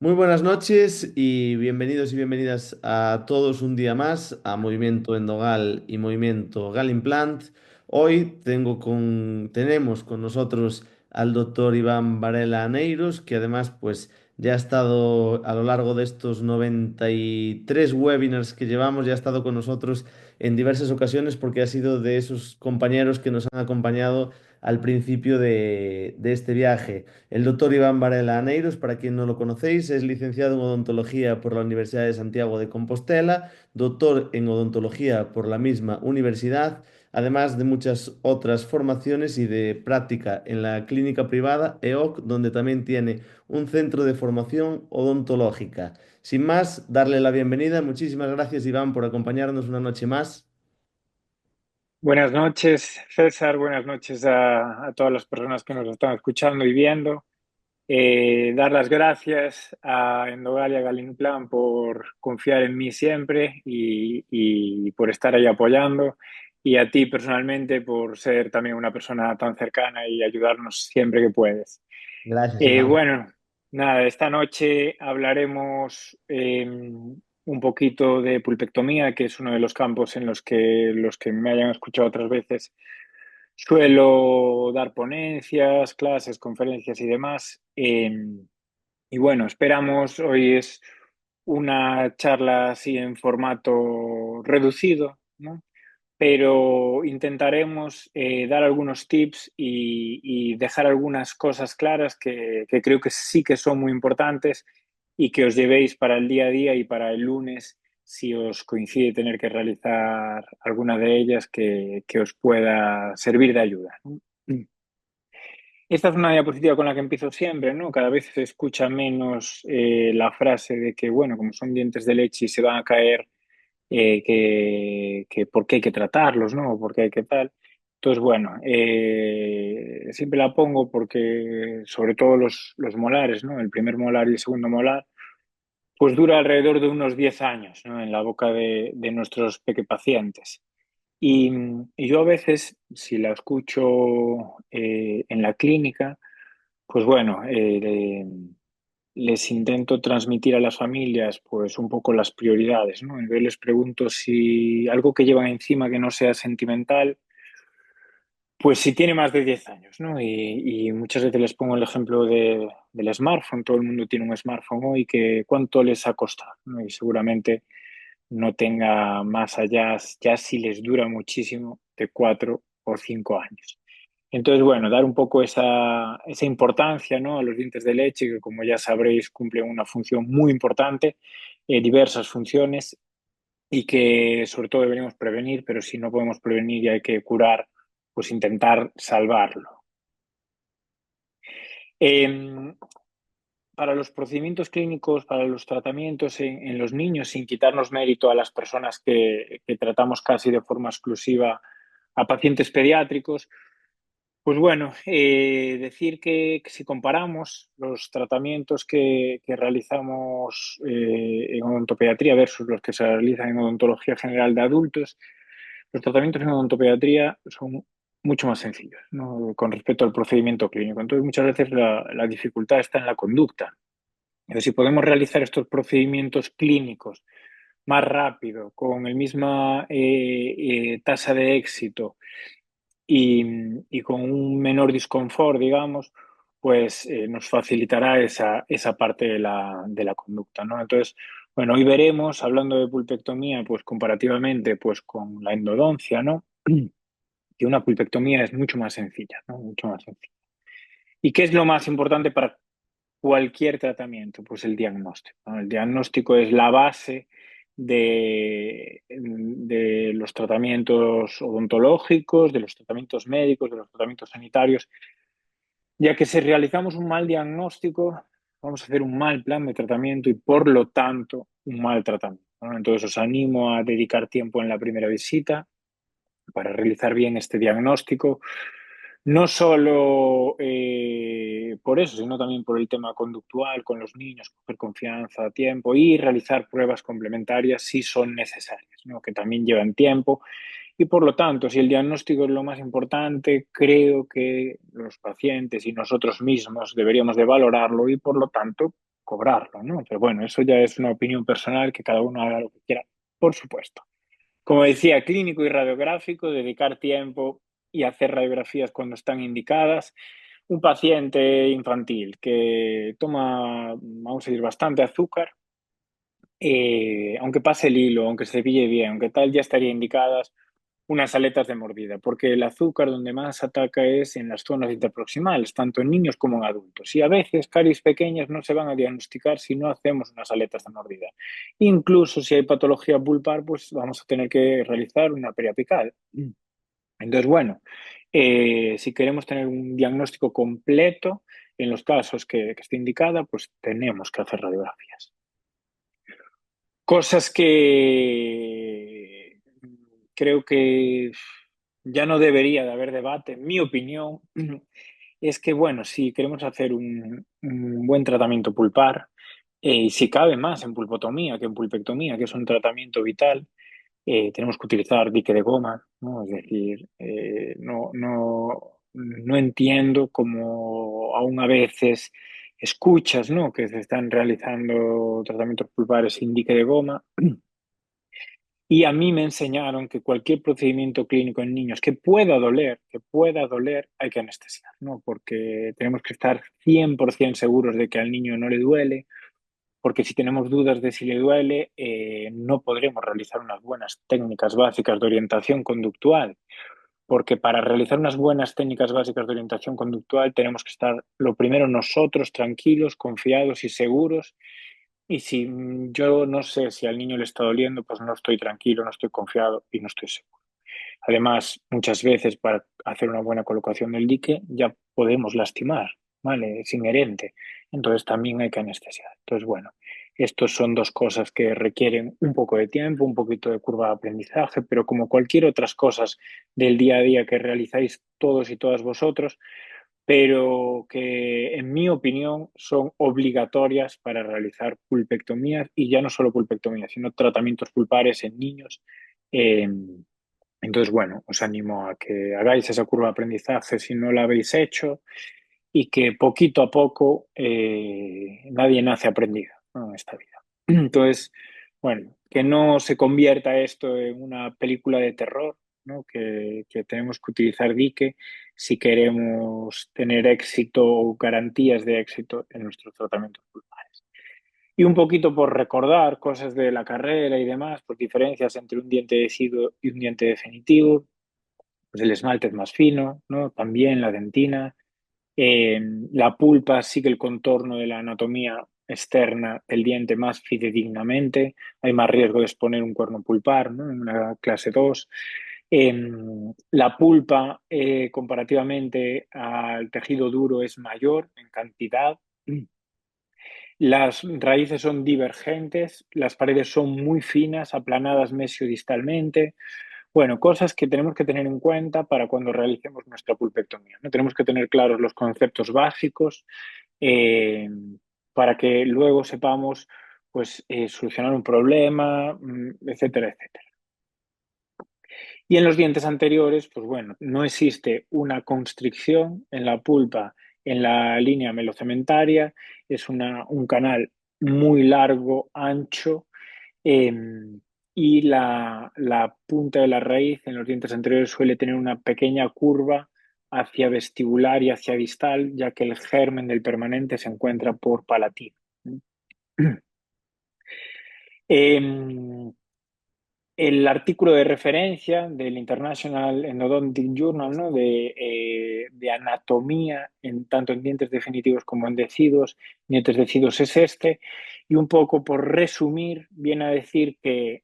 Muy buenas noches y bienvenidos y bienvenidas a todos un día más a Movimiento Endogal y Movimiento Gal Implant. Hoy tenemos con nosotros al doctor Iván Varela Neiros, que además pues ya ha estado a lo largo de estos 93 webinars que llevamos, ya ha estado con nosotros en diversas ocasiones porque ha sido de esos compañeros que nos han acompañado al principio de este viaje. El doctor Iván Varela Aneiros, para quien no lo conocéis, es licenciado en odontología por la Universidad de Santiago de Compostela, doctor en odontología por la misma universidad, además de muchas otras formaciones y de práctica en la clínica privada EOC, donde también tiene un centro de formación odontológica. Sin más, darle la bienvenida. Muchísimas gracias, Iván, por acompañarnos una noche más. Buenas noches, César. Buenas noches a todas las personas que nos están escuchando y viendo. Dar las gracias a Endogal y a Galimplan por confiar en mí siempre y por estar ahí apoyando. Y a ti personalmente por ser también una persona tan cercana y ayudarnos siempre que puedes. Gracias, Iván. Bueno, nada, esta noche hablaremos un poquito de pulpectomía, que es uno de los campos en los que me hayan escuchado otras veces. Suelo dar ponencias, clases, conferencias y demás. Y bueno, esperamos, hoy es una charla así en formato reducido, ¿no? Pero intentaremos dar algunos tips y dejar algunas cosas claras que creo que sí que son muy importantes y que os llevéis para el día a día y para el lunes si os coincide tener que realizar alguna de ellas que os pueda servir de ayuda, ¿no? Esta es una diapositiva con la que empiezo siempre, ¿no? Cada vez se escucha menos la frase de que, bueno, como son dientes de leche y se van a caer, que por qué hay que tratarlos, ¿no? O por qué hay que tal. Entonces, bueno, siempre la pongo porque, sobre todo los molares, ¿no? El primer molar y el segundo molar, pues dura alrededor de unos 10 años, ¿no? En la boca de nuestros pacientes. Y, y yo a veces, si la escucho en la clínica, pues bueno, les intento transmitir a las familias pues un poco las prioridades, ¿no? Entonces les pregunto si algo que llevan encima que no sea sentimental, pues si tiene más de 10 años, ¿no? Y muchas veces les pongo el ejemplo del smartphone, todo el mundo tiene un smartphone hoy, que cuánto les ha costado, ¿no? Y seguramente no tenga más allá, ya si les dura muchísimo, de 4 o 5 años. Entonces, bueno, dar un poco esa importancia, ¿no? A los dientes de leche, que como ya sabréis cumplen una función muy importante, diversas funciones, y que sobre todo deberíamos prevenir, pero si no podemos prevenir y hay que curar, pues intentar salvarlo. Eh, para los procedimientos clínicos, para los tratamientos en los niños, sin quitarnos mérito a las personas que tratamos casi de forma exclusiva a pacientes pediátricos, pues bueno, decir que si comparamos los tratamientos que realizamos en odontopediatría versus los que se realizan en odontología general de adultos, los tratamientos en odontopediatría son mucho más sencillos, ¿no? Con respecto al procedimiento clínico. Entonces, muchas veces la dificultad está en la conducta. Entonces, si podemos realizar estos procedimientos clínicos más rápido, con el misma tasa de éxito y con un menor disconfort, digamos, pues nos facilitará esa parte de la conducta, ¿no? Entonces, bueno, hoy veremos, hablando de pulpectomía, pues comparativamente pues, con la endodoncia, ¿no? Que una pulpectomía es mucho más sencilla, ¿no? Mucho más sencilla. ¿Y qué es lo más importante para cualquier tratamiento? Pues el diagnóstico, ¿no? El diagnóstico es la base de los tratamientos odontológicos, de los tratamientos médicos, de los tratamientos sanitarios, ya que si realizamos un mal diagnóstico, vamos a hacer un mal plan de tratamiento y por lo tanto un mal tratamiento, ¿no? Entonces os animo a dedicar tiempo en la primera visita para realizar bien este diagnóstico, no solo por eso, sino también por el tema conductual con los niños, coger confianza a tiempo y realizar pruebas complementarias si son necesarias, ¿no? Que también llevan tiempo. Y por lo tanto, si el diagnóstico es lo más importante, creo que los pacientes y nosotros mismos deberíamos de valorarlo y por lo tanto cobrarlo, ¿no? Pero bueno, eso ya es una opinión personal, que cada uno haga lo que quiera, por supuesto. Como decía, clínico y radiográfico, dedicar tiempo y hacer radiografías cuando están indicadas. Un paciente infantil que toma, vamos a decir, bastante azúcar, aunque pase el hilo, aunque se cepille bien, aunque tal, ya estaría indicadas unas aletas de mordida, porque el azúcar donde más ataca es en las zonas interproximales, tanto en niños como en adultos. Y a veces caries pequeñas no se van a diagnosticar si no hacemos unas aletas de mordida. Incluso si hay patología pulpar, pues vamos a tener que realizar una periapical. Entonces, bueno, si queremos tener un diagnóstico completo en los casos que esté indicada, pues tenemos que hacer radiografías. Cosas que creo que ya no debería de haber debate, en mi opinión, es que, bueno, si queremos hacer un buen tratamiento pulpar, y si cabe más en pulpotomía que en pulpectomía, que es un tratamiento vital, tenemos que utilizar dique de goma, ¿no? Es decir, no entiendo cómo aún a veces escuchas, ¿no? Que se están realizando tratamientos pulpares sin dique de goma. Y a mí me enseñaron que cualquier procedimiento clínico en niños que pueda doler, hay que anestesiar, ¿no? Porque tenemos que estar 100% seguros de que al niño no le duele, porque si tenemos dudas de si le duele, no podremos realizar unas buenas técnicas básicas de orientación conductual, porque para realizar unas buenas técnicas básicas de orientación conductual tenemos que estar lo primero nosotros tranquilos, confiados y seguros. Y si yo no sé si al niño le está doliendo, pues no estoy tranquilo, no estoy confiado y no estoy seguro. Además, muchas veces para hacer una buena colocación del dique ya podemos lastimar, ¿vale? Es inherente. Entonces también hay que anestesiar. Entonces, bueno, estos son dos cosas que requieren un poco de tiempo, un poquito de curva de aprendizaje, pero como cualquier otras cosas del día a día que realizáis todos y todas vosotros, pero que en mi opinión son obligatorias para realizar pulpectomías y ya no solo pulpectomías, sino tratamientos pulpares en niños. Eh, entonces, bueno, os animo a que hagáis esa curva de aprendizaje si no la habéis hecho y que poquito a poco nadie nace aprendido, ¿no? En esta vida. Entonces, bueno, que no se convierta esto en una película de terror, ¿no? Que tenemos que utilizar dique si queremos tener éxito o garantías de éxito en nuestros tratamientos pulmonares. Y un poquito por recordar cosas de la carrera y demás, pues diferencias entre un diente deciduo y un diente definitivo, pues el esmalte es más fino, ¿no? También la dentina. La pulpa sigue el contorno de la anatomía externa del diente más fidedignamente. Hay más riesgo de exponer un cuerno pulpar, ¿no? En una clase 2. La pulpa, comparativamente al tejido duro, es mayor en cantidad. Las raíces son divergentes, las paredes son muy finas, aplanadas mesiodistalmente. Bueno, cosas que tenemos que tener en cuenta para cuando realicemos nuestra pulpectomía, ¿no? Tenemos que tener claros los conceptos básicos eh, para que luego sepamos pues, solucionar un problema, etcétera, etcétera. Y en los dientes anteriores, pues bueno, no existe una constricción en la pulpa en la línea melocementaria, es un canal muy largo, ancho, eh, y la punta de la raíz en los dientes anteriores suele tener una pequeña curva hacia vestibular y hacia distal, ya que el germen del permanente se encuentra por palatino. Eh, el artículo de referencia del International Endodontic Journal, ¿no? De anatomía, tanto en dientes definitivos como en deciduos, dientes deciduos es este, y un poco por resumir, viene a decir que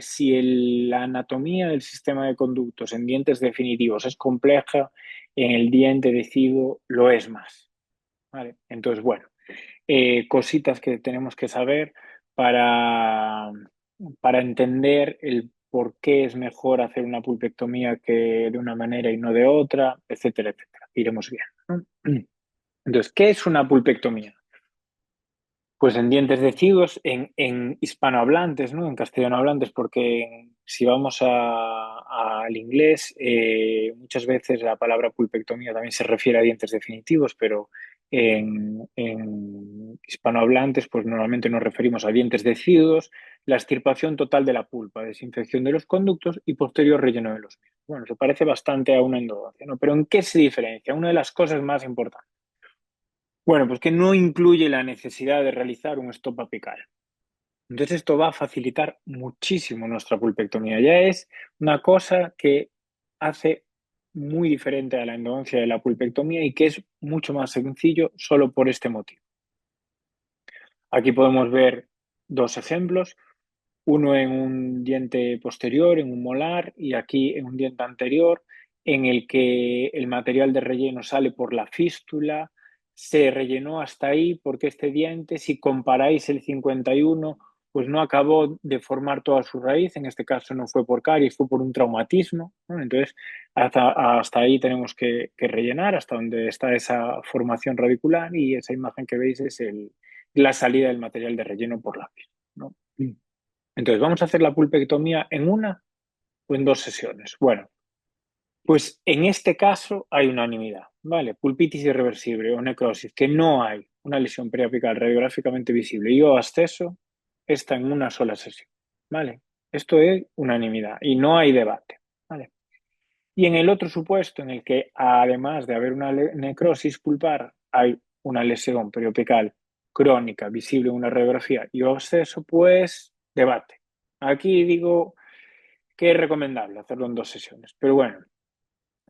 si la anatomía del sistema de conductos en dientes definitivos es compleja, en el diente deciduo lo es más, ¿vale? Entonces, bueno, cositas que tenemos que saber para, para entender el por qué es mejor hacer una pulpectomía que de una manera y no de otra, etcétera, etcétera. Iremos bien, ¿no? Entonces, ¿qué es una pulpectomía? Pues en dientes deciduos, en hispanohablantes, ¿no? En castellano hablantes, porque si vamos al inglés, muchas veces la palabra pulpectomía también se refiere a dientes definitivos, pero en hispanohablantes, pues normalmente nos referimos a dientes deciduos, la extirpación total de la pulpa, desinfección de los conductos y posterior relleno de los mismos. Bueno, se parece bastante a una endodoncia, ¿no? Pero ¿en qué se diferencia? Una de las cosas más importantes. Bueno, pues que no incluye la necesidad de realizar un stop apical. Entonces esto va a facilitar muchísimo nuestra pulpectomía. Ya es una cosa que hace muy diferente a la endodoncia de la pulpectomía y que es mucho más sencillo solo por este motivo. Aquí podemos ver dos ejemplos, uno en un diente posterior, en un molar, y aquí en un diente anterior, en el que el material de relleno sale por la fístula, se rellenó hasta ahí porque este diente, si comparáis el 51, pues no acabó de formar toda su raíz, en este caso no fue por caries, fue por un traumatismo, ¿no? Entonces, hasta ahí tenemos que rellenar, hasta donde está esa formación radicular, y esa imagen que veis es la salida del material de relleno por la fístula, ¿no? Entonces, ¿vamos a hacer la pulpectomía en una o en dos sesiones? Bueno, pues en este caso hay unanimidad, ¿vale? Pulpitis irreversible o necrosis, que no hay una lesión periapical radiográficamente visible y o acceso, está en una sola sesión, ¿vale? Esto es unanimidad y no hay debate, ¿vale? Y en el otro supuesto, en el que además de haber una necrosis pulpar, hay una lesión periopical crónica visible en una radiografía y o acceso, pues debate. Aquí digo que es recomendable hacerlo en dos sesiones, pero bueno,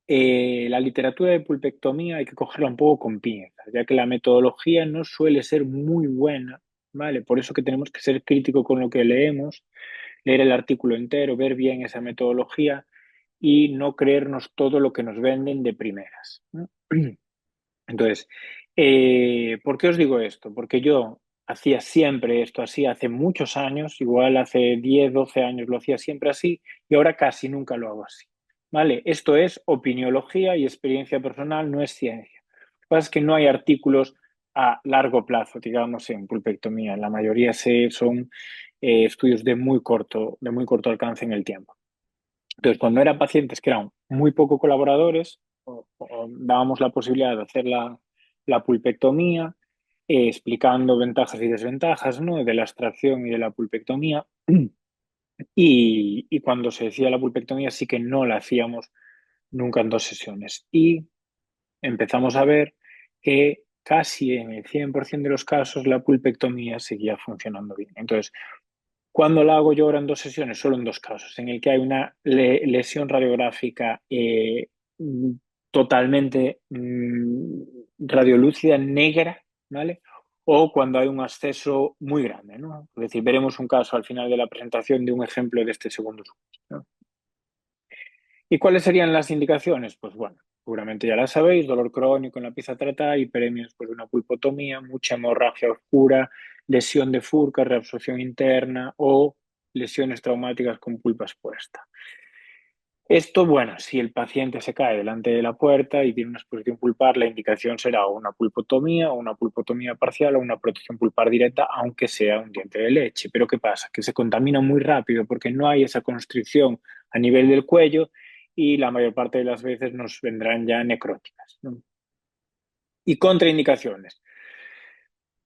la literatura de pulpectomía hay que cogerla un poco con pinzas, ya que la metodología no suele ser muy buena, ¿vale? Por eso que tenemos que ser críticos con lo que leemos, leer el artículo entero, ver bien esa metodología y no creernos todo lo que nos venden de primeras, ¿no? Entonces, ¿por qué os digo esto? Porque yo hacía siempre esto así hace muchos años, igual hace 10, 12 años lo hacía siempre así y ahora casi nunca lo hago así. ¿Vale? Esto es opiniología y experiencia personal, no es ciencia. Lo que pasa es que no hay artículos a largo plazo, digamos, en pulpectomía. La mayoría son estudios de muy corto alcance en el tiempo. Entonces, cuando eran pacientes que eran muy poco colaboradores, o dábamos la posibilidad de hacer la pulpectomía, explicando ventajas y desventajas, ¿no? De la extracción y de la pulpectomía. Y cuando se decía la pulpectomía, sí que no la hacíamos nunca en dos sesiones. Y empezamos a ver que casi en el 100% de los casos la pulpectomía seguía funcionando bien. Entonces, cuando la hago yo ahora en dos sesiones, solo en dos casos, en el que hay una lesión radiográfica mm, totalmente radiolúcida negra, ¿vale? O cuando hay un acceso muy grande, ¿no? Es decir, veremos un caso al final de la presentación de un ejemplo de este segundo supuesto, ¿no? ¿Y cuáles serían las indicaciones? Pues bueno, seguramente ya las sabéis, dolor crónico en la pieza tratada, hiperemia después de una pulpotomía, mucha hemorragia oscura, lesión de Furca, reabsorción interna o lesiones traumáticas con pulpa expuesta. Esto, bueno, si el paciente se cae delante de la puerta y tiene una exposición pulpar, la indicación será una pulpotomía o una pulpotomía parcial o una protección pulpar directa, aunque sea un diente de leche. Pero ¿qué pasa? Que se contamina muy rápido porque no hay esa constricción a nivel del cuello y la mayor parte de las veces nos vendrán ya necróticas, ¿no? Y contraindicaciones.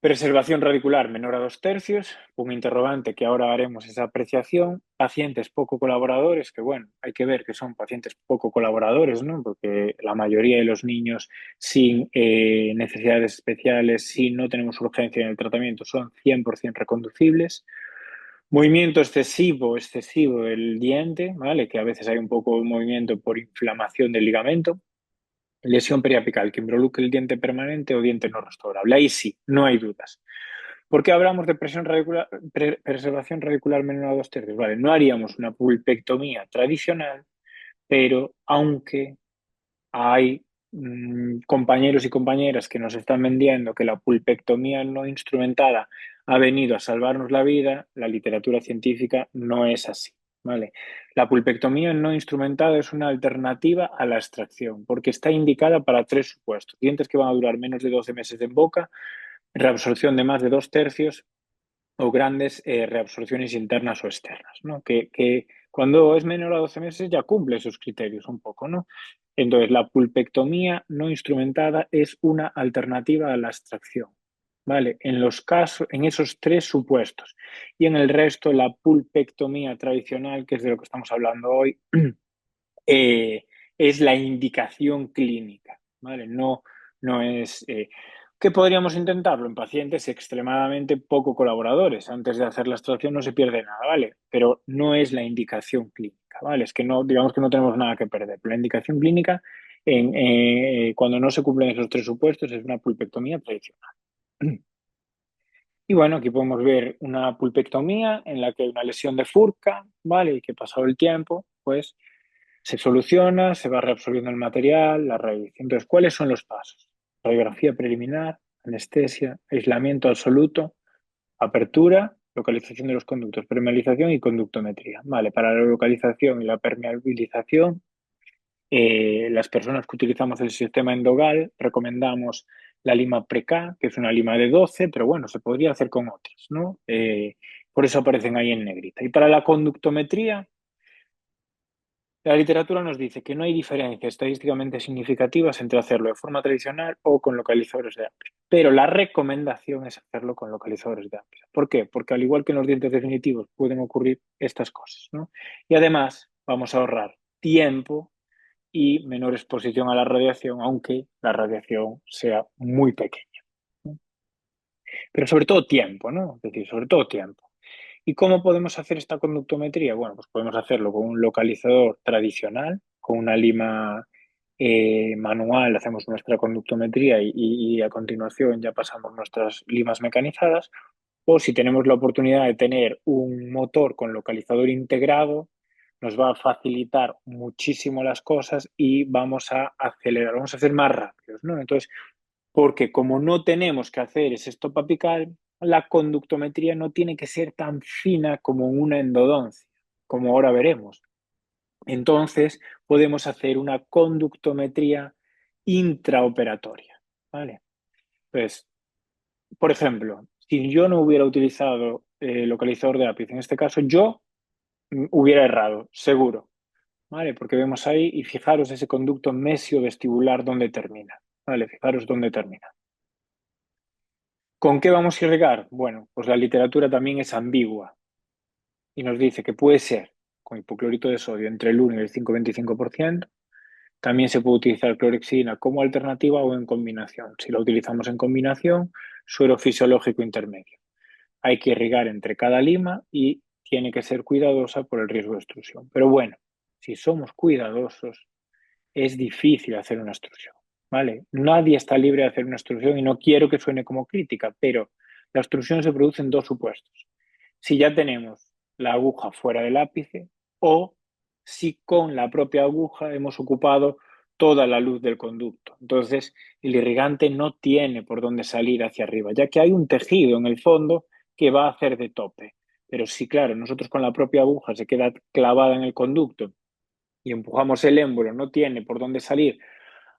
Preservación radicular menor a 2/3, un interrogante que ahora haremos esa apreciación. Pacientes poco colaboradores, que bueno, hay que ver que son pacientes poco colaboradores, ¿no? Porque la mayoría de los niños sin necesidades especiales, si no tenemos urgencia en el tratamiento, son 100% reconducibles. Movimiento excesivo del diente, ¿vale? Que a veces hay un poco de movimiento por inflamación del ligamento. Lesión periapical que involucre el diente permanente o diente no restaurable. Ahí sí, no hay dudas. ¿Por qué hablamos de preservación radicular menor a 2/3? Vale, no haríamos una pulpectomía tradicional, pero aunque hay compañeros y compañeras que nos están vendiendo que la pulpectomía no instrumentada ha venido a salvarnos la vida, la literatura científica no es así, ¿vale? La pulpectomía no instrumentada es una alternativa a la extracción porque está indicada para tres supuestos: dientes que van a durar menos de 12 meses en boca, reabsorción de más de 2/3 o grandes reabsorciones internas o externas, ¿no? Que cuando es menor a 12 meses ya cumple esos criterios un poco, ¿no? Entonces, la pulpectomía no instrumentada es una alternativa a la extracción. ¿vale? En esos tres supuestos. Y en el resto, la pulpectomía tradicional, que es de lo que estamos hablando hoy, eh, es la indicación clínica, ¿vale? No es... ¿Qué podríamos intentarlo en pacientes extremadamente poco colaboradores? Antes de hacer la extracción no se pierde nada, ¿vale? Pero no es la indicación clínica, ¿vale? Es que no, digamos que no tenemos nada que perder. La indicación clínica, cuando no se cumplen esos tres supuestos, es una pulpectomía tradicional. Y bueno, aquí podemos ver una pulpectomía en la que hay una lesión de Furca, ¿vale? Y que pasado el tiempo, pues se soluciona, se va reabsorbiendo el material, la raíz. Entonces, ¿cuáles son los pasos? Radiografía preliminar, anestesia, aislamiento absoluto, apertura, localización de los conductos, permeabilización y conductometría. Vale, para la localización y la permeabilización, las personas que utilizamos el sistema endogal recomendamos la lima Preca, que es una lima de 12, pero bueno, se podría hacer con otras, ¿no? Por eso aparecen ahí en negrita. Y para la conductometría, la literatura nos dice que no hay diferencias estadísticamente significativas entre hacerlo de forma tradicional o con localizadores de Apple. Pero la recomendación es hacerlo con localizadores de Apple. ¿Por qué? Porque al igual que en los dientes definitivos pueden ocurrir estas cosas, ¿no? Y además vamos a ahorrar tiempo y menor exposición a la radiación, aunque la radiación sea muy pequeña, ¿no? Pero sobre todo tiempo, ¿no? Es decir, sobre todo tiempo. ¿Y cómo podemos hacer esta conductometría? Bueno, pues podemos hacerlo con un localizador tradicional, con una lima manual, hacemos nuestra conductometría y a continuación ya pasamos nuestras limas mecanizadas. O si tenemos la oportunidad de tener un motor con localizador integrado, nos va a facilitar muchísimo las cosas y vamos a acelerar, vamos a ser más rápidos, ¿no? Entonces, porque como no tenemos que hacer ese stop apical, la conductometría no tiene que ser tan fina como una endodoncia, como ahora veremos. Entonces, podemos hacer una conductometría intraoperatoria, ¿vale? Pues, por ejemplo, si yo no hubiera utilizado el localizador de ápice, en este caso yo hubiera errado, seguro, ¿vale? Porque vemos ahí y fijaros ese conducto mesio-vestibular donde termina, ¿vale? Fijaros dónde termina. ¿Con qué vamos a irrigar? Bueno, pues la literatura también es ambigua y nos dice que puede ser con hipoclorito de sodio entre el 1 y el 5,25%. También se puede utilizar clorexidina como alternativa o en combinación. Si lo utilizamos en combinación, suero fisiológico intermedio. Hay que irrigar entre cada lima y tiene que ser cuidadosa por el riesgo de extrusión. Pero bueno, si somos cuidadosos, es difícil hacer una extrusión, ¿vale? Nadie está libre de hacer una extrusión y no quiero que suene como crítica, pero la extrusión se produce en dos supuestos. Si ya tenemos la aguja fuera del ápice o si con la propia aguja hemos ocupado toda la luz del conducto. Entonces, el irrigante no tiene por dónde salir hacia arriba, ya que hay un tejido en el fondo que va a hacer de tope. Pero si, claro, nosotros con la propia aguja se queda clavada en el conducto y empujamos el émbolo, no tiene por dónde salir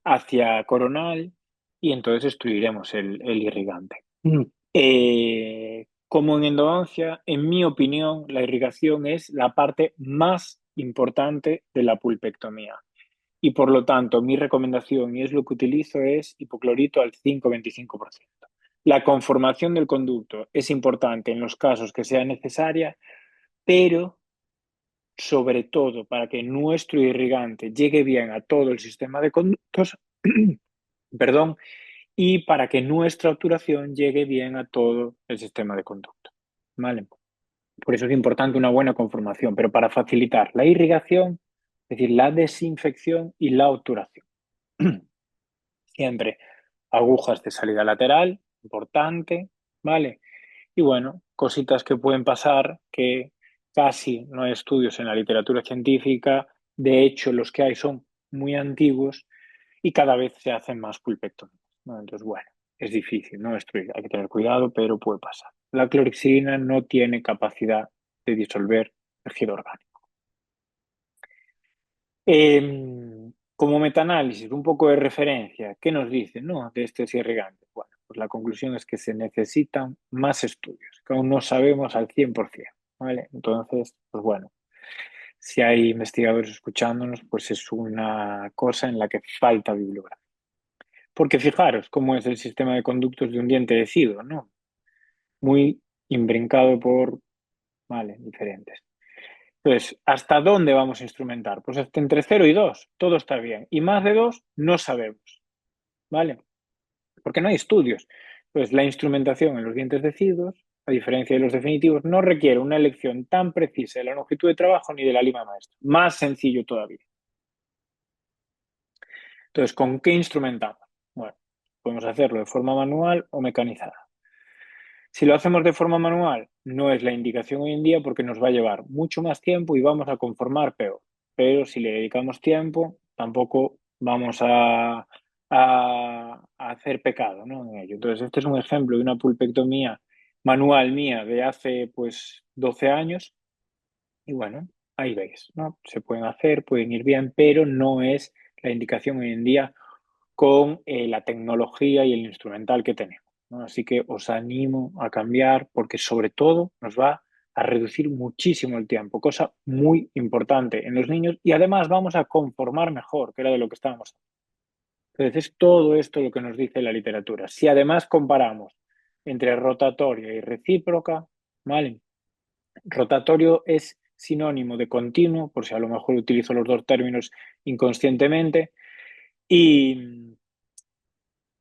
hacia coronal y entonces destruiremos el irrigante. Como en endodoncia, en mi opinión, la irrigación es la parte más importante de la pulpectomía. Y por lo tanto, mi recomendación, y es lo que utilizo, es hipoclorito al 5,25%. La conformación del conducto es importante en los casos que sea necesaria, pero sobre todo para que nuestro irrigante llegue bien a todo el sistema de conductos, perdón, y para que nuestra obturación llegue bien a todo el sistema de conducto. ¿Vale? Por eso es importante una buena conformación, pero para facilitar la irrigación, es decir, la desinfección y la obturación. Siempre agujas de salida lateral, importante, ¿vale? Y bueno, cositas que pueden pasar que casi no hay estudios en la literatura científica, de hecho los que hay son muy antiguos y cada vez se hacen más pulpectomías, ¿no? Entonces, bueno, es difícil, ¿no? Esto hay que tener cuidado, pero puede pasar. La clorexidina no tiene capacidad de disolver tejido orgánico. Como metaanálisis, un poco de referencia, ¿qué nos dice, no, de este irrigante? Bueno, pues la conclusión es que se necesitan más estudios, que aún no sabemos al 100%, ¿vale? Entonces, pues bueno, si hay investigadores escuchándonos, pues es una cosa en la que falta bibliografía. Porque fijaros cómo es el sistema de conductos de un diente deciduo, ¿no? Muy imbrincado por, vale, diferentes. Entonces, ¿hasta dónde vamos a instrumentar? Pues hasta entre 0 y 2, todo está bien. Y más de 2, no sabemos, ¿vale? Porque no hay estudios. Pues la instrumentación en los dientes deciduos, a diferencia de los definitivos, no requiere una elección tan precisa de la longitud de trabajo ni de la lima maestra. Más sencillo todavía. Entonces, ¿con qué instrumentamos? Bueno, podemos hacerlo de forma manual o mecanizada. Si lo hacemos de forma manual, no es la indicación hoy en día porque nos va a llevar mucho más tiempo y vamos a conformar peor. Pero si le dedicamos tiempo, tampoco vamos a hacer pecado, ¿no? En ello. Entonces, este es un ejemplo de una pulpectomía manual mía de hace pues 12 años y bueno, ahí veis, ¿no? Se pueden hacer, pueden ir bien, pero no es la indicación hoy en día con la tecnología y el instrumental que tenemos, ¿no? Así que os animo a cambiar porque sobre todo nos va a reducir muchísimo el tiempo, cosa muy importante en los niños y además vamos a conformar mejor, que era de lo que estábamos. Entonces es todo esto lo que nos dice la literatura. Si además comparamos entre rotatoria y recíproca, ¿vale? Rotatorio es sinónimo de continuo, por si a lo mejor utilizo los dos términos inconscientemente, y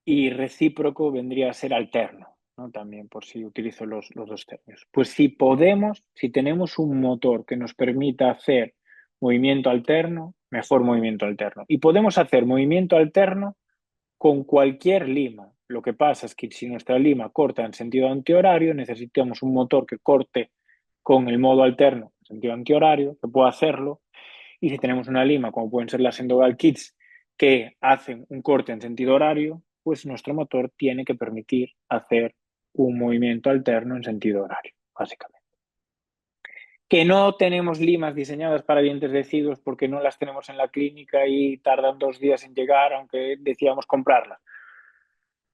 y recíproco vendría a ser alterno, ¿no? También por si utilizo los dos términos. Pues si podemos, si tenemos un motor que nos permita hacer movimiento alterno, mejor movimiento alterno. Y podemos hacer movimiento alterno con cualquier lima. Lo que pasa es que si nuestra lima corta en sentido antihorario, necesitamos un motor que corte con el modo alterno en sentido antihorario, que pueda hacerlo. Y si tenemos una lima, como pueden ser las Endogal Kits, que hacen un corte en sentido horario, pues nuestro motor tiene que permitir hacer un movimiento alterno en sentido horario, básicamente. Que no tenemos limas diseñadas para dientes deciduos porque no las tenemos en la clínica y tardan 2 días en llegar, aunque decíamos comprarlas.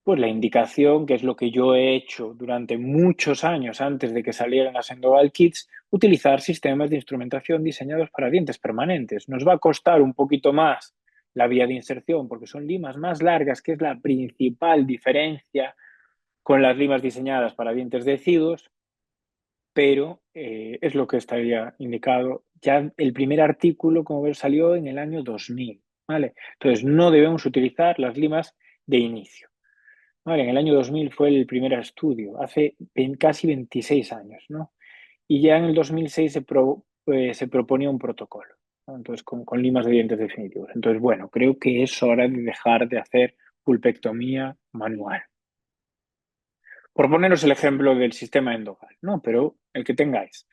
Pues la indicación, que es lo que yo he hecho durante muchos años antes de que salieran las Endogal Kits, utilizar sistemas de instrumentación diseñados para dientes permanentes. Nos va a costar un poquito más la vía de inserción porque son limas más largas, que es la principal diferencia con las limas diseñadas para dientes deciduos, pero es lo que estaría indicado. Ya el primer artículo, como ves, salió en el año 2000, ¿vale? Entonces no debemos utilizar las limas de inicio. Vale, en el año 2000 fue el primer estudio, hace casi 26 años, ¿no? Y ya en el 2006 se proponía un protocolo, ¿no? Entonces, con limas de dientes definitivos. Entonces, bueno, creo que es hora de dejar de hacer pulpectomía manual. Por poneros el ejemplo del sistema endogal, ¿no? Pero el que tengáis.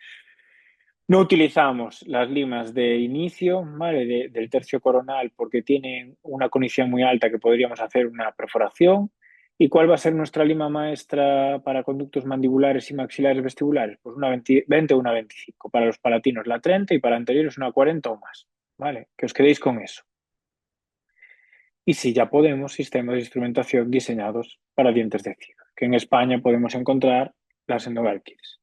No utilizamos las limas de inicio, ¿vale? Del tercio coronal porque tienen una conicidad muy alta que podríamos hacer una perforación. ¿Y cuál va a ser nuestra lima maestra para conductos mandibulares y maxilares vestibulares? Pues una 20 o una 25. Para los palatinos la 30 y para anteriores una 40 o más. ¿Vale? Que os quedéis con eso. Y si ya podemos, sistemas de instrumentación diseñados para dientes de ciego, que en España podemos encontrar las Endogal Kits,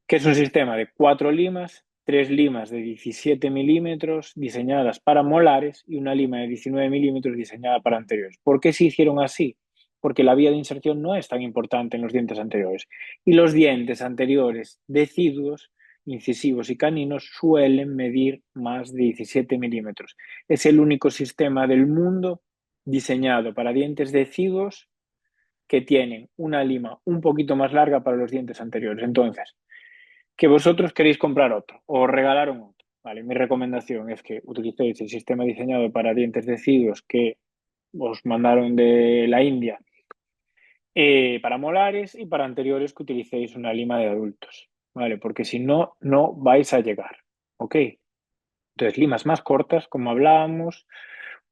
que es un sistema de 4 limas, 3 limas de 17 milímetros diseñadas para molares y una lima de 19 milímetros diseñada para anteriores. ¿Por qué se hicieron así? Porque la vía de inserción no es tan importante en los dientes anteriores. Y los dientes anteriores deciduos, incisivos y caninos suelen medir más de 17 milímetros. Es el único sistema del mundo diseñado para dientes deciduos que tienen una lima un poquito más larga para los dientes anteriores. Entonces, que vosotros queréis comprar otro o os regalaron otro. Vale, mi recomendación es que utilicéis el sistema diseñado para dientes deciduos que os mandaron de la India para molares y para anteriores que utilicéis una lima de adultos. Vale, porque si no, no vais a llegar. ¿Ok? Entonces, limas más cortas, como hablábamos,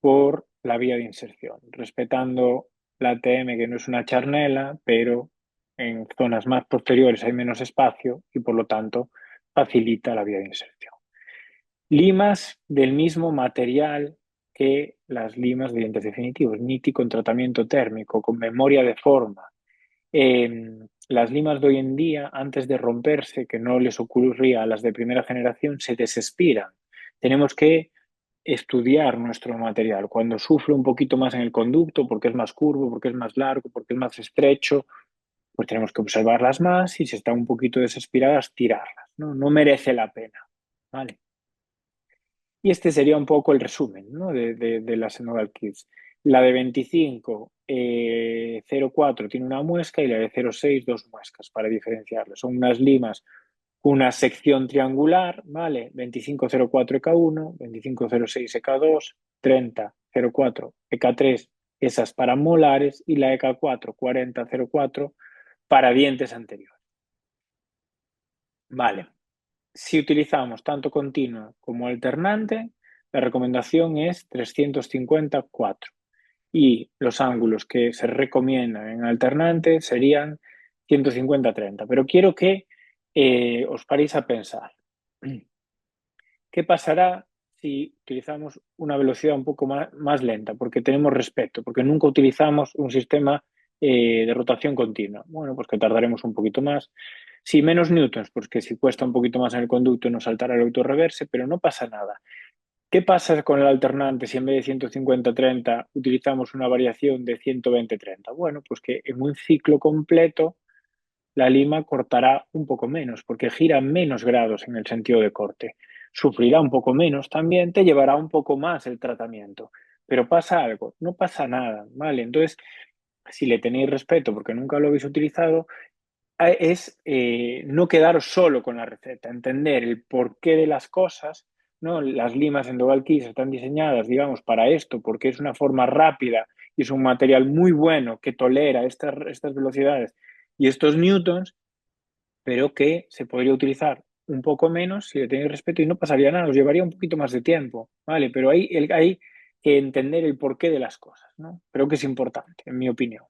por la vía de inserción, respetando la TM, que no es una charnela, pero en zonas más posteriores hay menos espacio y por lo tanto facilita la vía de inserción. Limas del mismo material que las limas de dientes definitivos, NITI con tratamiento térmico, con memoria de forma. Las limas de hoy en día, antes de romperse, que no les ocurría a las de primera generación, se desespiran. Tenemos que estudiar nuestro material. Cuando sufre un poquito más en el conducto, porque es más curvo, porque es más largo, porque es más estrecho, pues tenemos que observarlas más y si están un poquito desaspiradas, tirarlas, ¿no? No merece la pena, ¿vale? Y este sería un poco el resumen, ¿no? de las Enogal Kits. La de 25, 0,4 tiene una muesca y la de 0,6 dos muescas para diferenciarlas. Son unas limas, una sección triangular, ¿vale? 25,04 EK1, 25,06 EK2, 30,04 EK3, esas para molares, y la EK4, 40,04 para dientes anteriores. Vale. Si utilizamos tanto continuo como alternante, la recomendación es 350-4. Y los ángulos que se recomiendan en alternante serían 150-30. Pero quiero que os paréis a pensar. ¿Qué pasará si utilizamos una velocidad un poco más lenta? Porque tenemos respeto, porque nunca utilizamos un sistema de rotación continua. Bueno, pues que tardaremos un poquito más. Si menos newtons, pues que si cuesta un poquito más en el conducto nos saltará el autorreverse, pero no pasa nada. ¿Qué pasa con el alternante si en vez de 150-30 utilizamos una variación de 120-30? Bueno, pues que en un ciclo completo la lima cortará un poco menos, porque gira menos grados en el sentido de corte. Sufrirá un poco menos también, te llevará un poco más el tratamiento. Pero pasa algo, no pasa nada, ¿vale? Entonces, si le tenéis respeto porque nunca lo habéis utilizado, es no quedaros solo con la receta, entender el porqué de las cosas, ¿no? Las limas en Dogal Keys están diseñadas, digamos, para esto, porque es una forma rápida y es un material muy bueno que tolera estas velocidades y estos newtons, pero que se podría utilizar un poco menos si le tenéis respeto y no pasaría nada, os llevaría un poquito más de tiempo, ¿vale? Pero hay que entender el porqué de las cosas, ¿no? Creo que es importante, en mi opinión.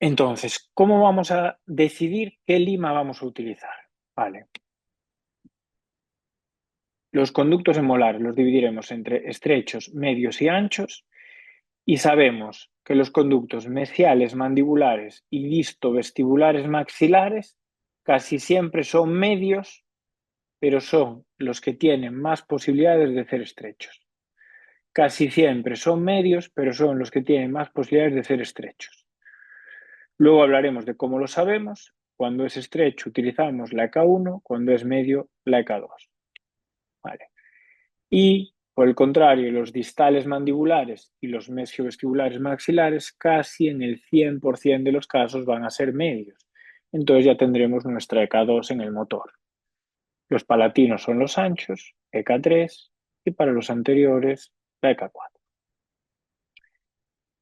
Entonces, ¿cómo vamos a decidir qué lima vamos a utilizar? Vale. Los conductos en molar los dividiremos entre estrechos, medios y anchos y sabemos que los conductos mesiales mandibulares y distovestibulares maxilares casi siempre son medios, pero son los que tienen más posibilidades de ser estrechos. Casi siempre son medios, pero son los que tienen más posibilidades de ser estrechos. Luego hablaremos de cómo lo sabemos. Cuando es estrecho utilizamos la EK1, cuando es medio la EK2. Vale. Y por el contrario, los distales mandibulares y los mesiovestibulares maxilares casi en el 100% de los casos van a ser medios. Entonces ya tendremos nuestra EK2 en el motor. Los palatinos son los anchos, EK3, y para los anteriores, la EK4.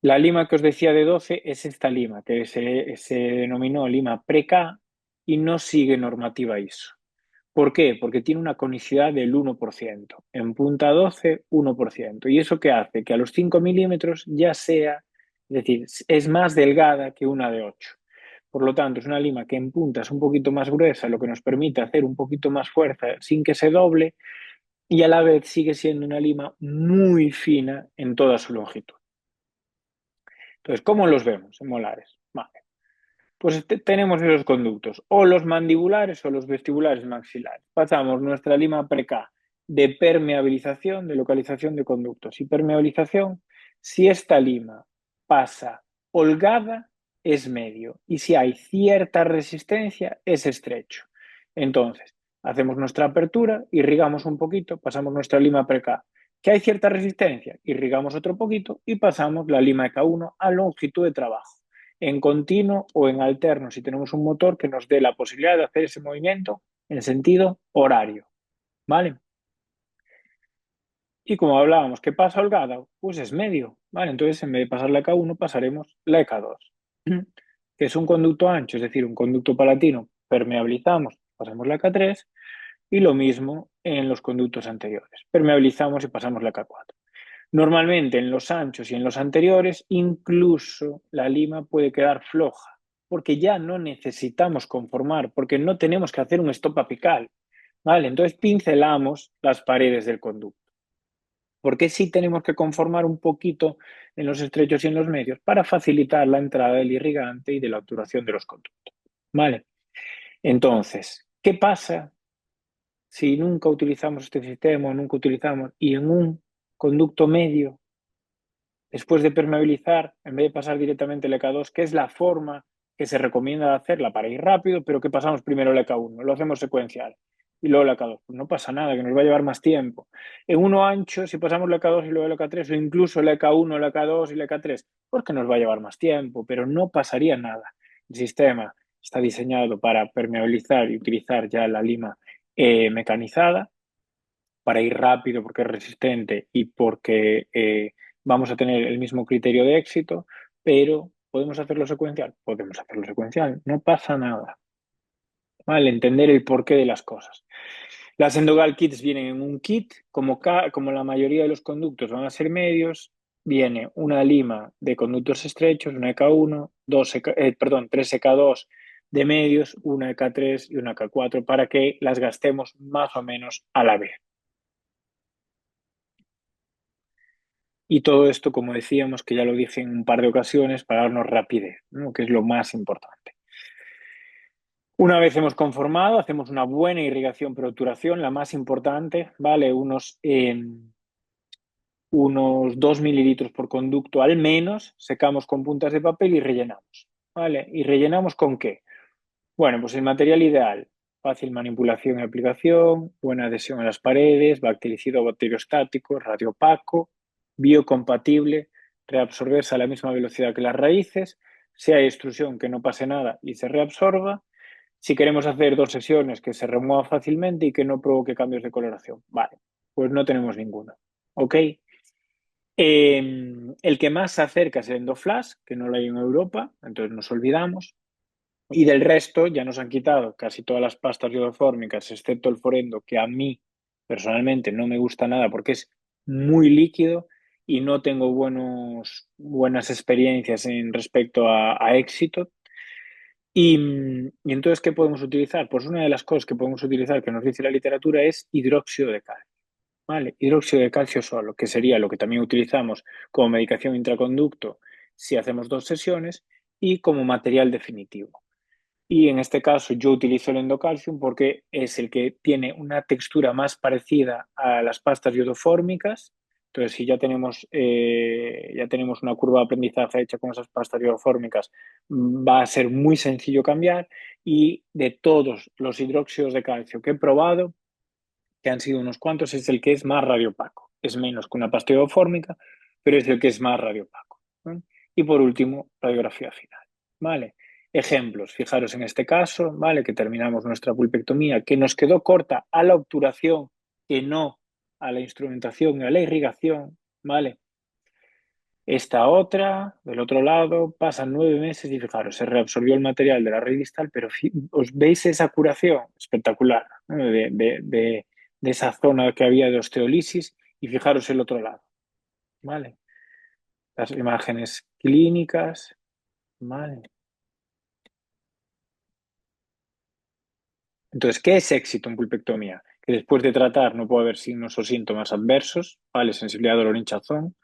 La lima que os decía de 12 es esta lima, que se denominó lima pre-K y no sigue normativa ISO. ¿Por qué? Porque tiene una conicidad del 1%. En punta 12, 1%. ¿Y eso qué hace? Que a los 5 milímetros ya sea, es decir, es más delgada que una de 8. Por lo tanto, es una lima que en punta es un poquito más gruesa, lo que nos permite hacer un poquito más fuerza sin que se doble y a la vez sigue siendo una lima muy fina en toda su longitud. Entonces, ¿cómo los vemos en molares? Vale. Pues tenemos esos conductos, o los mandibulares o los vestibulares maxilares. Pasamos nuestra lima pre-K de permeabilización, de localización de conductos y permeabilización. Si esta lima pasa holgada, es medio. Y si hay cierta resistencia, es estrecho. Entonces, hacemos nuestra apertura, irrigamos un poquito, pasamos nuestra lima pre-K. ¿Que hay cierta resistencia? Irrigamos otro poquito y pasamos la lima EK1 a longitud de trabajo en continuo o en alterno, si tenemos un motor que nos dé la posibilidad de hacer ese movimiento en sentido horario, ¿vale? Y como hablábamos, ¿qué pasa holgada? Pues es medio, ¿vale? Entonces, en vez de pasar la EK1, pasaremos la EK2, que es un conducto ancho, es decir, un conducto palatino, permeabilizamos, pasamos la EK3, y lo mismo en los conductos anteriores, permeabilizamos y pasamos la EK4. Normalmente en los anchos y en los anteriores, incluso la lima puede quedar floja, porque ya no necesitamos conformar, porque no tenemos que hacer un stop apical, ¿vale? Entonces pincelamos las paredes del conducto. Porque sí tenemos que conformar un poquito en los estrechos y en los medios para facilitar la entrada del irrigante y de la obturación de los conductos, ¿vale? Entonces, ¿qué pasa si nunca utilizamos este sistema o nunca utilizamos y en un conducto medio, después de permeabilizar, en vez de pasar directamente el EK2, que es la forma que se recomienda hacerla para ir rápido, pero que pasamos primero el EK1, lo hacemos secuencial y luego el EK2. Pues no pasa nada, que nos va a llevar más tiempo. En uno ancho, si pasamos el EK2 y luego el EK3, o incluso el EK1, el EK2 y el EK3, pues que nos va a llevar más tiempo, pero no pasaría nada. El sistema está diseñado para permeabilizar y utilizar ya la lima mecanizada, para ir rápido porque es resistente y porque vamos a tener el mismo criterio de éxito, pero ¿podemos hacerlo secuencial? Podemos hacerlo secuencial, no pasa nada. ¿Vale? Entender el porqué de las cosas. Las Endogal Kits vienen en un kit, como la mayoría de los conductos van a ser medios, viene una lima de conductos estrechos, una EK1, 3 EK2 de medios, una EK3 y una EK4 para que las gastemos más o menos a la vez. Y todo esto, como decíamos, que ya lo dije en un par de ocasiones, para darnos rapidez, ¿no? Que es lo más importante. Una vez hemos conformado, hacemos una buena irrigación por obturación, la más importante, ¿vale? Unos 2 mililitros por conducto al menos, secamos con puntas de papel y rellenamos, ¿vale? ¿Y rellenamos con qué? Bueno, pues el material ideal, fácil manipulación y aplicación, buena adhesión a las paredes, bactericida o bacteriostático, radiopaco, biocompatible, reabsorberse a la misma velocidad que las raíces, si hay extrusión que no pase nada y se reabsorba, si queremos hacer 2 sesiones que se remueva fácilmente y que no provoque cambios de coloración. Vale, pues no tenemos ninguno. ¿Ok? El que más se acerca es el Endoflash, que no lo hay en Europa, entonces nos olvidamos. Y del resto ya nos han quitado casi todas las pastas iodoformicas, excepto el Forendo, que a mí personalmente no me gusta nada porque es muy líquido y no tengo buenas experiencias en respecto a éxito. Y entonces, ¿qué podemos utilizar? Pues una de las cosas que podemos utilizar, que nos dice la literatura, es hidróxido de calcio. ¿Vale? Hidróxido de calcio solo, que sería lo que también utilizamos como medicación intraconducto si hacemos 2 sesiones y como material definitivo. Y en este caso yo utilizo el endocalcium porque es el que tiene una textura más parecida a las pastas iodoformicas. Entonces, si ya tenemos una curva de aprendizaje hecha con esas pastas iodoformicas, va a ser muy sencillo cambiar. Y de todos los hidróxidos de calcio que he probado, que han sido unos cuantos, es el que es más radiopaco. Es menos que una pasta iodoformica, pero es el que es más radiopaco, ¿no? Y por último, radiografía final. ¿Vale? Ejemplos, fijaros en este caso, ¿vale? Que terminamos nuestra pulpectomía, que nos quedó corta a la obturación, que no a la instrumentación y a la irrigación, ¿vale? Esta otra, del otro lado, pasan 9 meses y fijaros, se reabsorbió el material de la raíz distal, pero os veis esa curación espectacular, ¿no? De esa zona que había de osteolisis y fijaros el otro lado, ¿vale? Las imágenes clínicas, ¿vale? Entonces, ¿qué es éxito en pulpectomía? Que después de tratar no puede haber signos o síntomas adversos, ¿vale? Sensibilidad, dolor, hinchazón.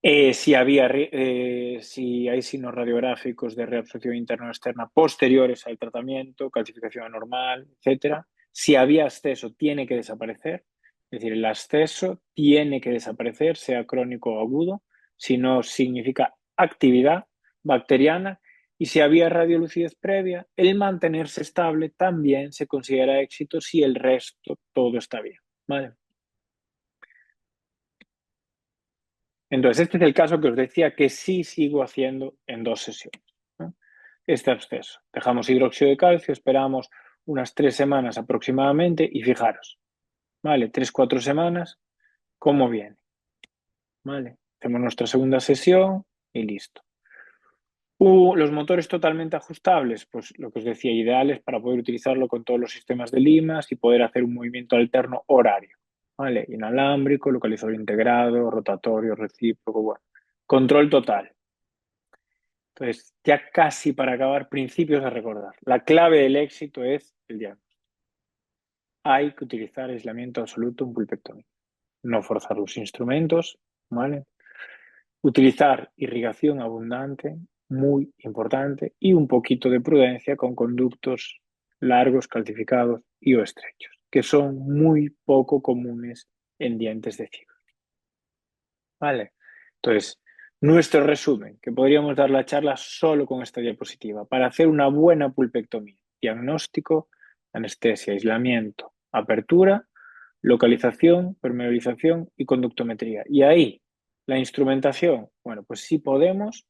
Si hay signos radiográficos de reabsorción interna o externa posteriores al tratamiento, calcificación anormal, etcétera. Si había absceso, tiene que desaparecer. Es decir, el absceso tiene que desaparecer, sea crónico o agudo, si no significa actividad bacteriana. Y si había radiolucidez previa, el mantenerse estable también se considera éxito si el resto todo está bien. ¿Vale? Entonces, este es el caso que os decía que sí sigo haciendo en 2 sesiones, ¿no? Este absceso. Dejamos hidróxido de calcio, esperamos unas 3 semanas aproximadamente y fijaros, ¿vale? 3-4 semanas, ¿cómo viene? ¿Vale? Hacemos nuestra segunda sesión y listo. Los motores totalmente ajustables, pues lo que os decía, ideales para poder utilizarlo con todos los sistemas de limas y poder hacer un movimiento alterno horario, ¿vale? Inalámbrico, localizador integrado, rotatorio, recíproco, bueno. Control total. Entonces, ya casi para acabar, principios a recordar. La clave del éxito es el diagnóstico. Hay que utilizar aislamiento absoluto en pulpectomía. No forzar los instrumentos, ¿vale? Utilizar irrigación abundante, muy importante, y un poquito de prudencia con conductos largos, calcificados y o estrechos. que son muy poco comunes en dientes de ciego. ¿Vale? Entonces, nuestro resumen, que podríamos dar la charla solo con esta diapositiva, para hacer una buena pulpectomía: diagnóstico, anestesia, aislamiento, apertura, localización, permeabilización y conductometría. Y ahí, la instrumentación, bueno, pues sí podemos,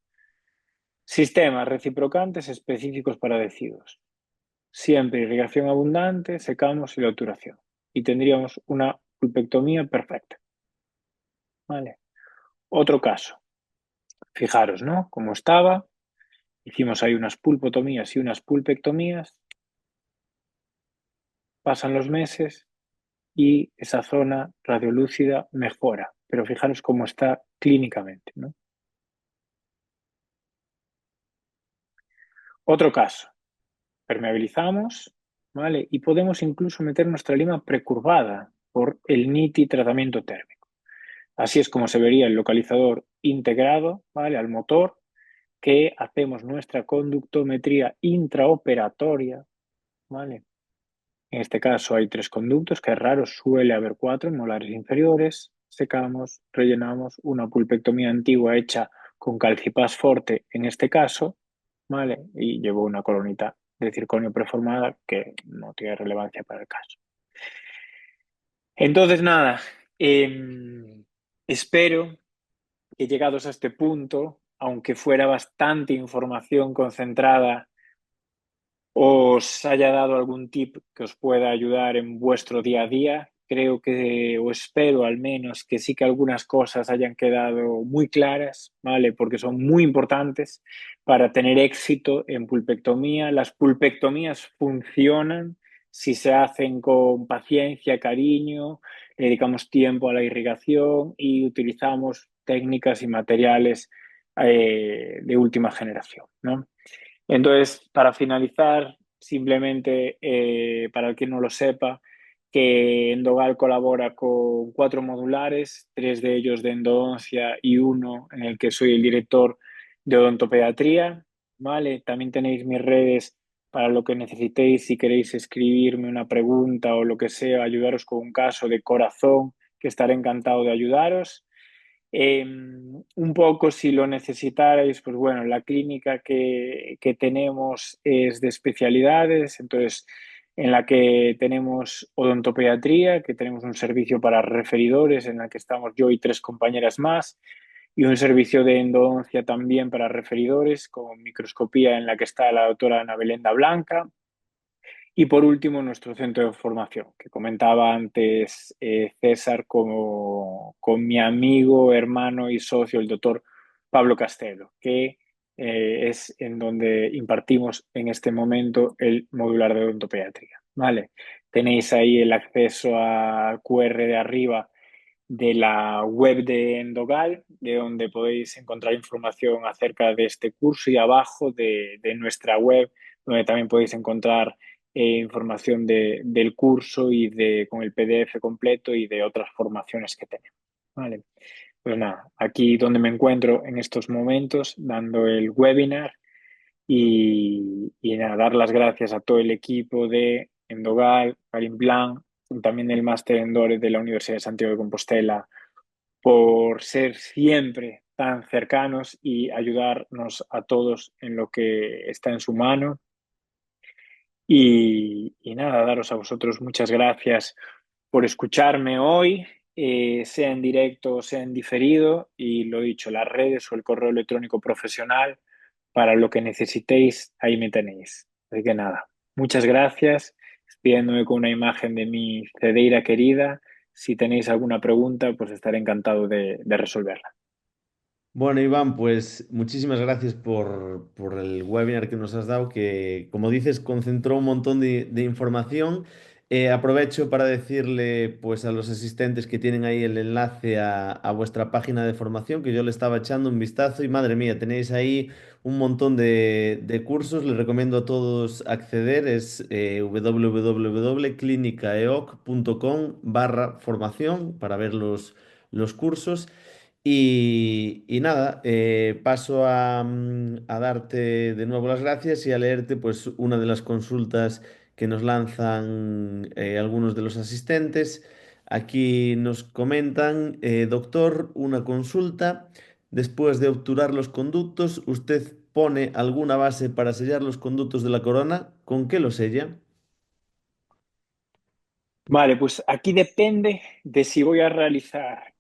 sistemas reciprocantes específicos para decidos. Siempre irrigación abundante, secamos y la obturación. Y tendríamos una pulpectomía perfecta. ¿Vale? Otro caso. Fijaros, ¿no? Como estaba, hicimos ahí unas pulpotomías y unas pulpectomías, pasan los meses y esa zona radiolúcida mejora. Pero fijaros cómo está clínicamente, ¿no? Otro caso, permeabilizamos, ¿vale? Y podemos incluso meter nuestra lima precurvada por el NITI tratamiento térmico. Así es como se vería el localizador integrado, ¿vale? Al motor, que hacemos nuestra conductometría intraoperatoria, ¿vale? En este caso hay 3 conductos, que es raro, suele haber 4 en molares inferiores. Secamos, rellenamos una pulpectomía antigua hecha con calcipas forte en este caso, ¿vale? Y llevo una colonita de circonio preformada que no tiene relevancia para el caso. Entonces, nada, espero que llegados a este punto, aunque fuera bastante información concentrada, os haya dado algún tip que os pueda ayudar en vuestro día a día. Creo que, o espero al menos, que sí que algunas cosas hayan quedado muy claras, ¿vale? Porque son muy importantes para tener éxito en pulpectomía. Las pulpectomías funcionan si se hacen con paciencia, cariño, dedicamos tiempo a la irrigación y utilizamos técnicas y materiales de última generación, ¿no? Entonces, para finalizar, simplemente para el que no lo sepa, que Endogal colabora con 4 modulares, 3 de ellos de endodoncia y uno en el que soy el director de odontopediatría, ¿vale? También tenéis mis redes para lo que necesitéis, si queréis escribirme una pregunta o lo que sea, ayudaros con un caso de corazón, que estaré encantado de ayudaros. Un poco, si lo necesitarais, pues bueno, la clínica que tenemos es de especialidades, entonces en la que tenemos odontopediatría, que tenemos un servicio para referidores en la que estamos yo y 3 compañeras más, y un servicio de endodoncia también para referidores, con microscopía en la que está la doctora Ana Belenda Blanca. Y por último, nuestro centro de formación, que comentaba antes César, con mi amigo, hermano y socio, el doctor Pablo Castelo, que es en donde impartimos en este momento el modular de odontopediatría. ¿Vale? Tenéis ahí el acceso al QR de arriba de la web de Endogal, de donde podéis encontrar información acerca de este curso, y abajo de nuestra web, donde también podéis encontrar información del curso y con el PDF completo y de otras formaciones que tenemos. Vale. Pues nada, aquí donde me encuentro en estos momentos, dando el webinar y nada, dar las gracias a todo el equipo de Endogal, Karim Plan, también el máster en DORE de la Universidad de Santiago de Compostela, por ser siempre tan cercanos y ayudarnos a todos en lo que está en su mano. Y nada, daros a vosotros muchas gracias por escucharme hoy, sea en directo o sea en diferido, y lo dicho, las redes o el correo electrónico profesional, para lo que necesitéis, ahí me tenéis. Así que nada, muchas gracias, despidiéndome con una imagen de mi Cedeira querida. Si tenéis alguna pregunta, pues estaré encantado de resolverla. Bueno, Iván, pues muchísimas gracias por el webinar que nos has dado, que como dices, concentró un montón de información. Aprovecho para decirle pues a los asistentes que tienen ahí el enlace a vuestra página de formación, que yo le estaba echando un vistazo y madre mía, tenéis ahí un montón de cursos. Les recomiendo a todos acceder, es www.clinicaeoc.com/formación para ver los cursos. Y nada, paso a darte de nuevo las gracias y a leerte pues una de las consultas que nos lanzan algunos de los asistentes. Aquí nos comentan, doctor, una consulta. Después de obturar los conductos, ¿usted pone alguna base para sellar los conductos de la corona? ¿Con qué lo sella? Vale, pues aquí depende de si voy a realizar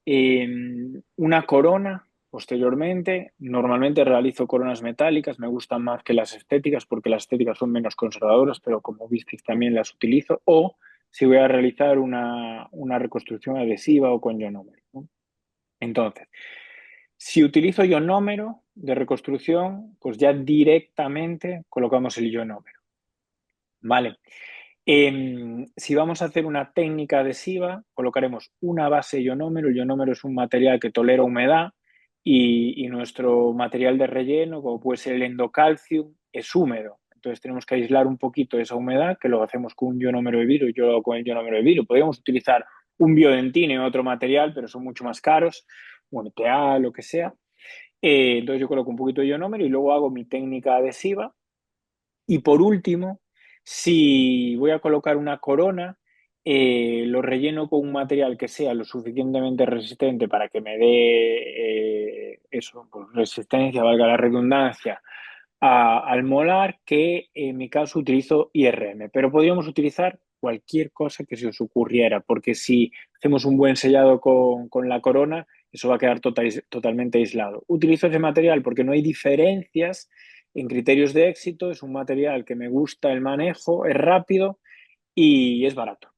una corona posteriormente. Normalmente realizo coronas metálicas, me gustan más que las estéticas porque las estéticas son menos conservadoras, pero como visteis también las utilizo. O si voy a realizar una reconstrucción adhesiva o con ionómero, ¿no? Entonces, si utilizo ionómero de reconstrucción, pues ya directamente colocamos el ionómero. Vale. Si vamos a hacer una técnica adhesiva, colocaremos una base ionómero. El ionómero es un material que tolera humedad y nuestro material de relleno, como puede ser el endocalcium, es húmedo. Entonces tenemos que aislar un poquito esa humedad, que lo hacemos con un ionómero de vidrio. Yo lo hago con el ionómero de vidrio. Podríamos utilizar un biodentine o otro material, pero son mucho más caros, un EPA, lo que sea. Entonces yo coloco un poquito de ionómero y luego hago mi técnica adhesiva y por último, si voy a colocar una corona, lo relleno con un material que sea lo suficientemente resistente para que me dé eso, pues, resistencia, valga la redundancia, al molar, que en mi caso utilizo IRM. Pero podríamos utilizar cualquier cosa que se os ocurriera, porque si hacemos un buen sellado con la corona, eso va a quedar totalmente aislado. Utilizo ese material porque no hay diferencias en criterios de éxito, es un material que me gusta el manejo, es rápido y es barato.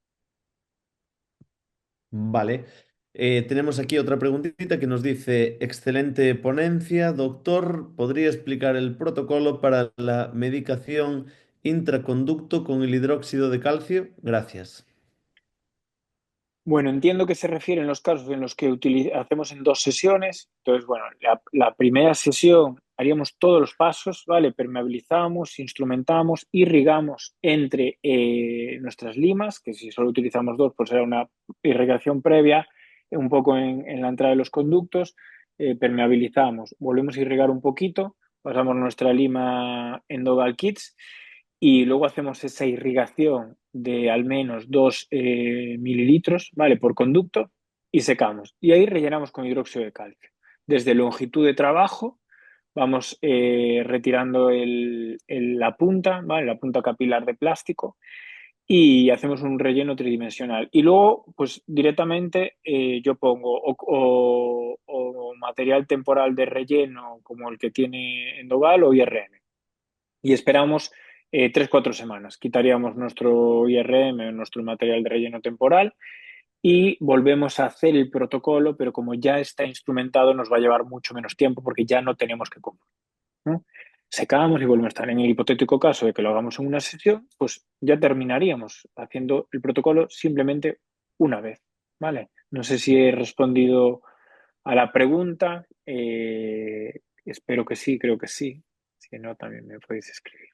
Vale. Tenemos aquí otra preguntita que nos dice, excelente ponencia, doctor, ¿podría explicar el protocolo para la medicación intraconducto con el hidróxido de calcio? Gracias. Bueno, entiendo que se refieren los casos en los que hacemos en dos sesiones. Entonces, bueno, la primera sesión haríamos todos los pasos, ¿vale? Permeabilizamos, instrumentamos, irrigamos entre nuestras limas, que si solo utilizamos dos, pues será una irrigación previa, un poco en la entrada de los conductos. Permeabilizamos, volvemos a irrigar un poquito, pasamos nuestra lima Endogal Kits y luego hacemos esa irrigación de al menos 2 mililitros, ¿vale? Por conducto y secamos. Y ahí rellenamos con hidróxido de calcio. Desde longitud de trabajo vamos retirando la punta, ¿vale? La punta capilar de plástico y hacemos un relleno tridimensional. Y luego, pues directamente yo pongo o material temporal de relleno como el que tiene Endogal o IRM y esperamos 3-4 semanas. Quitaríamos nuestro IRM, nuestro material de relleno temporal, y volvemos a hacer el protocolo, pero como ya está instrumentado nos va a llevar mucho menos tiempo porque ya no tenemos que comprar, ¿no? Secamos y volvemos a estar. En el hipotético caso de que lo hagamos en una sesión, pues ya terminaríamos haciendo el protocolo simplemente una vez, ¿vale? No sé si he respondido a la pregunta. Espero que sí, creo que sí. Si no, también me podéis escribir.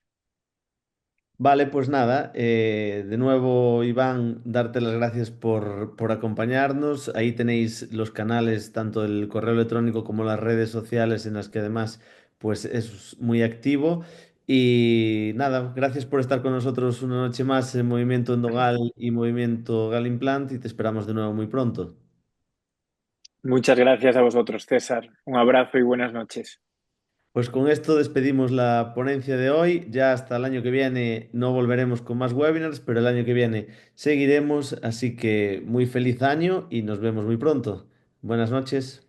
Vale, pues nada, de nuevo, Iván, darte las gracias por acompañarnos. Ahí tenéis los canales, tanto el correo electrónico como las redes sociales en las que además pues es muy activo. Y nada, gracias por estar con nosotros una noche más en Movimiento Endogal y Movimiento Gal Implant y te esperamos de nuevo muy pronto. Muchas gracias a vosotros, César. Un abrazo y buenas noches. Pues con esto despedimos la ponencia de hoy. Ya hasta el año que viene no volveremos con más webinars, pero el año que viene seguiremos. Así que muy feliz año y nos vemos muy pronto. Buenas noches.